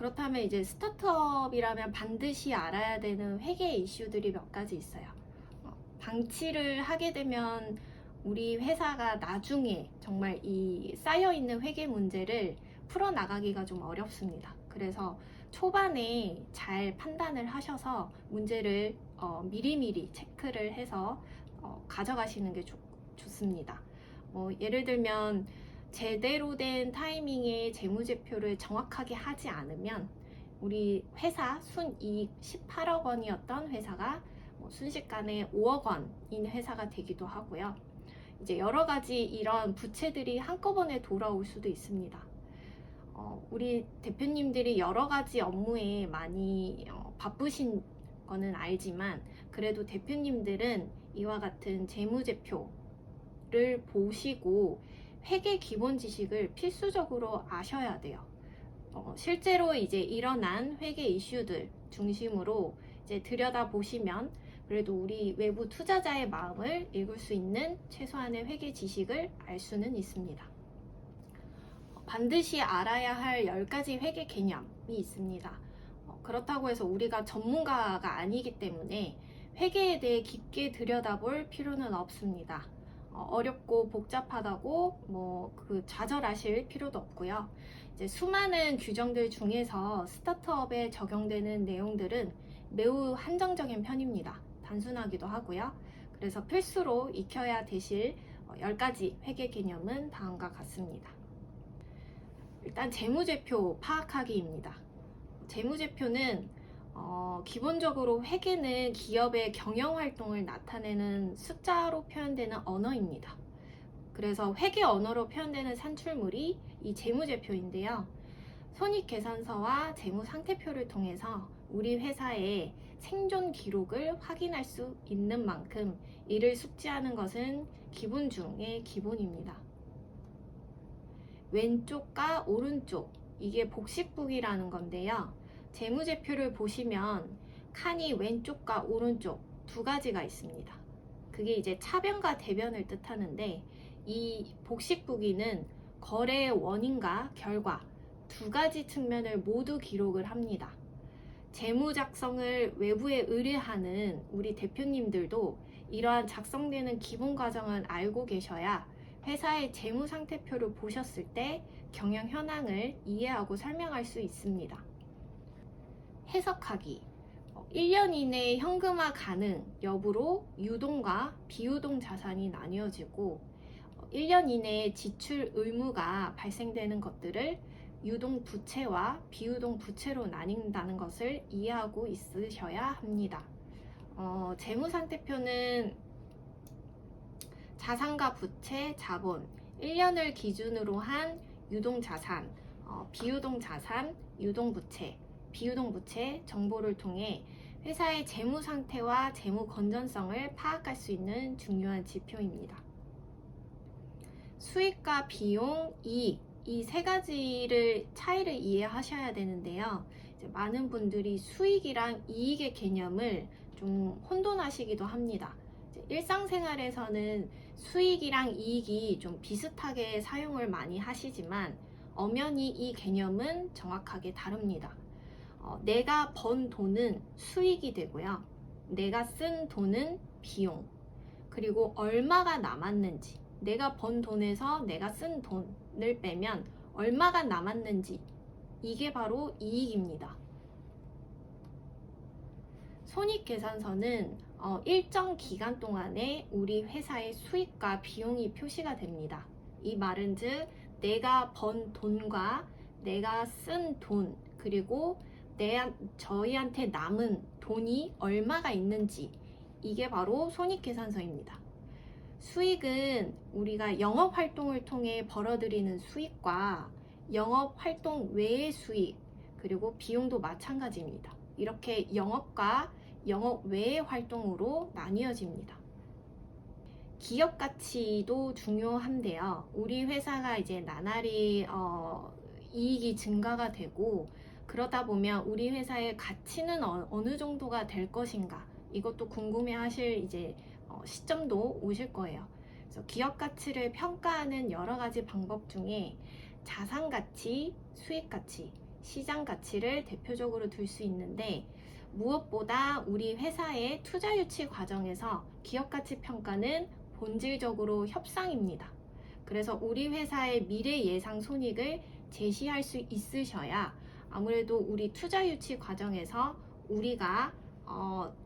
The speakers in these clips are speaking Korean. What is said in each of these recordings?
그렇다면 이제 스타트업이라면 반드시 알아야 되는 회계 이슈들이 몇 가지 있어요. 방치를 하게 되면 우리 회사가 나중에 정말 이 쌓여있는 회계 문제를 풀어나가기가 좀 어렵습니다. 그래서 초반에 잘 판단을 하셔서 문제를 미리미리 체크를 해서 가져가시는 게 좋습니다. 예를 들면 제대로 된 타이밍에 재무제표를 정확하게 하지 않으면 우리 회사 순이익 18억 원이었던 회사가 순식간에 5억 원인 회사가 되기도 하고요. 이제 여러 가지 이런 부채들이 한꺼번에 돌아올 수도 있습니다. 우리 대표님들이 여러 가지 업무에 많이 바쁘신 거는 알지만 그래도 대표님들은 이와 같은 재무제표를 보시고 회계 기본 지식을 필수적으로 아셔야 돼요. 실제로 이제 일어난 회계 이슈들 중심으로 이제 들여다보시면 그래도 우리 외부 투자자의 마음을 읽을 수 있는 최소한의 회계 지식을 알 수는 있습니다. 반드시 알아야 할 10가지 회계 개념이 있습니다. 그렇다고 해서 우리가 전문가가 아니기 때문에 회계에 대해 깊게 들여다볼 필요는 없습니다. 어렵고 복잡하다고 좌절하실 필요도 없고요. 이제 수많은 규정들 중에서 스타트업에 적용되는 내용들은 매우 한정적인 편입니다. 단순하기도 하고요. 그래서 필수로 익혀야 되실 10가지 회계 개념은 다음과 같습니다. 일단 재무제표 파악하기입니다. 재무제표는 기본적으로 회계는 기업의 경영활동을 나타내는 숫자로 표현되는 언어입니다. 그래서 회계 언어로 표현되는 산출물이 이 재무제표인데요. 손익계산서와 재무상태표를 통해서 우리 회사의 생존 기록을 확인할 수 있는 만큼 이를 숙지하는 것은 기본 중의 기본입니다. 왼쪽과 오른쪽, 이게 복식북이라는 건데요. 재무제표를 보시면 칸이 왼쪽과 오른쪽 두 가지가 있습니다. 그게 이제 차변과 대변을 뜻하는데 이 복식북이는 거래의 원인과 결과 두 가지 측면을 모두 기록을 합니다. 재무 작성을 외부에 의뢰하는 우리 대표님들도 이러한 작성되는 기본 과정을 알고 계셔야 회사의 재무 상태표를 보셨을 때 경영 현황을 이해하고 설명할 수 있습니다. 해석하기. 1년 이내에 현금화 가능 여부로 유동과 비유동 자산이 나뉘어지고 1년 이내에 지출 의무가 발생되는 것들을 유동 부채와 비유동 부채로 나뉜다는 것을 이해하고 있으셔야 합니다. 재무상태표는 자산과 부채, 자본, 1년을 기준으로 한 유동자산, 비유동자산, 유동부채, 비유동부채 정보를 통해 회사의 재무상태와 재무 건전성을 파악할 수 있는 중요한 지표입니다. 수익과 비용, 이익, 이 세 가지를 차이를 이해하셔야 되는데요. 이제 많은 분들이 수익이랑 이익의 개념을 좀 혼돈하시기도 합니다. 일상생활에서는 수익이랑 이익이 좀 비슷하게 사용을 많이 하시지만 엄연히 이 개념은 정확하게 다릅니다. 내가 번 돈은 수익이 되고요. 내가 쓴 돈은 비용. 그리고 얼마가 남았는지, 내가 번 돈에서 내가 쓴 돈을 빼면 얼마가 남았는지, 이게 바로 이익입니다. 손익계산서는 일정 기간 동안에 우리 회사의 수익과 비용이 표시가 됩니다. 이 말은 즉 내가 번 돈과 내가 쓴 돈, 그리고 저희한테 남은 돈이 얼마가 있는지, 이게 바로 손익계산서입니다. 수익은 우리가 영업활동을 통해 벌어들이는 수익과 영업활동 외의 수익, 그리고 비용도 마찬가지입니다. 이렇게 영업과 영업 외의 활동으로 나뉘어집니다. 기업 가치도 중요한데요. 우리 회사가 이제 나날이 이익이 증가가 되고 그러다 보면 우리 회사의 가치는 어느 정도가 될 것인가, 이것도 궁금해 하실 이제 시점도 오실 거예요. 그래서 기업 가치를 평가하는 여러 가지 방법 중에 자산 가치, 수익 가치, 시장 가치를 대표적으로 들 수 있는데, 무엇보다 우리 회사의 투자 유치 과정에서 기업 가치 평가는 본질적으로 협상입니다. 그래서 우리 회사의 미래 예상 손익을 제시할 수 있으셔야 아무래도 우리 투자 유치 과정에서 우리가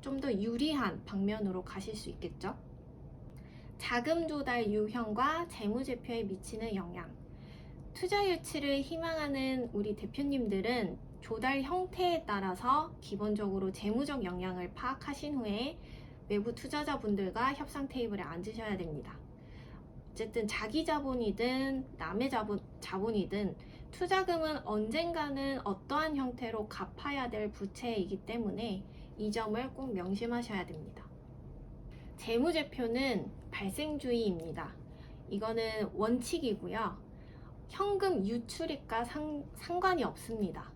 좀 더 유리한 방면으로 가실 수 있겠죠. 자금 조달 유형과 재무제표에 미치는 영향. 투자 유치를 희망하는 우리 대표님들은 조달 형태에 따라서 기본적으로 재무적 영향을 파악하신 후에 외부 투자자분들과 협상 테이블에 앉으셔야 됩니다. 어쨌든 자기 자본이든 남의 자본이든 투자금은 언젠가는 어떠한 형태로 갚아야 될 부채이기 때문에 이 점을 꼭 명심하셔야 됩니다. 재무제표는 발생주의입니다. 이거는 원칙이고요. 현금 유출입과 상관이 없습니다.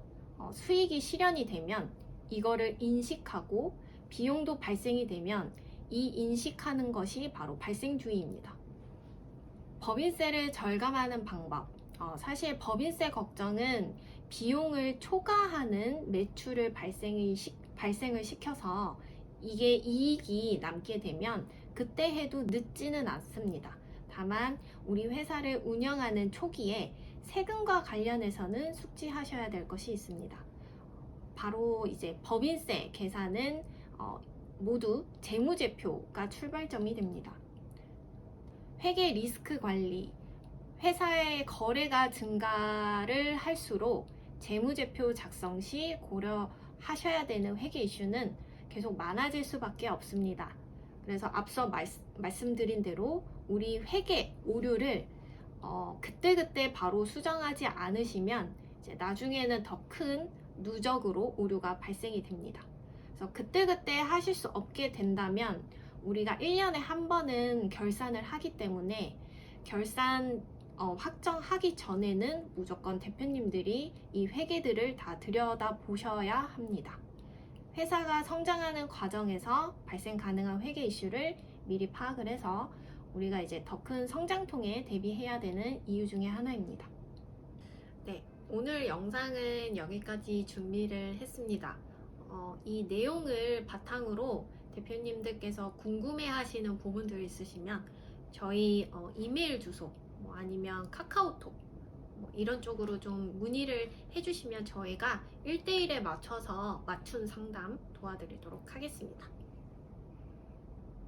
수익이 실현이 되면 이거를 인식하고 비용도 발생이 되면 이 인식하는 것이 바로 발생주의입니다. 법인세를 절감하는 방법. 사실 법인세 걱정은 비용을 초과하는 매출을 발생을 시켜서 이게 이익이 남게 되면 그때 해도 늦지는 않습니다. 다만 우리 회사를 운영하는 초기에 세금과 관련해서는 숙지하셔야 될 것이 있습니다. 바로 이제 법인세 계산은 모두 재무제표가 출발점이 됩니다. 회계 리스크 관리. 회사의 거래가 증가를 할수록 재무제표 작성 시 고려하셔야 되는 회계 이슈는 계속 많아질 수밖에 없습니다. 그래서 앞서 말씀드린 대로 우리 회계 오류를 그때그때 바로 수정하지 않으시면 이제 나중에는 더 큰 누적으로 오류가 발생이 됩니다. 그래서 그때그때 하실 수 없게 된다면 우리가 1년에 한 번은 결산을 하기 때문에 결산 확정하기 전에는 무조건 대표님들이 이 회계들을 다 들여다보셔야 합니다. 회사가 성장하는 과정에서 발생 가능한 회계 이슈를 미리 파악을 해서 우리가 이제 더 큰 성장통에 대비해야 되는 이유 중에 하나입니다. 네, 오늘 영상은 여기까지 준비를 했습니다. 이 내용을 바탕으로 대표님들께서 궁금해하시는 부분들 있으시면 저희 이메일 주소 아니면 카카오톡 이런 쪽으로 좀 문의를 해주시면 저희가 1대1에 맞춰서 맞춤 상담 도와드리도록 하겠습니다.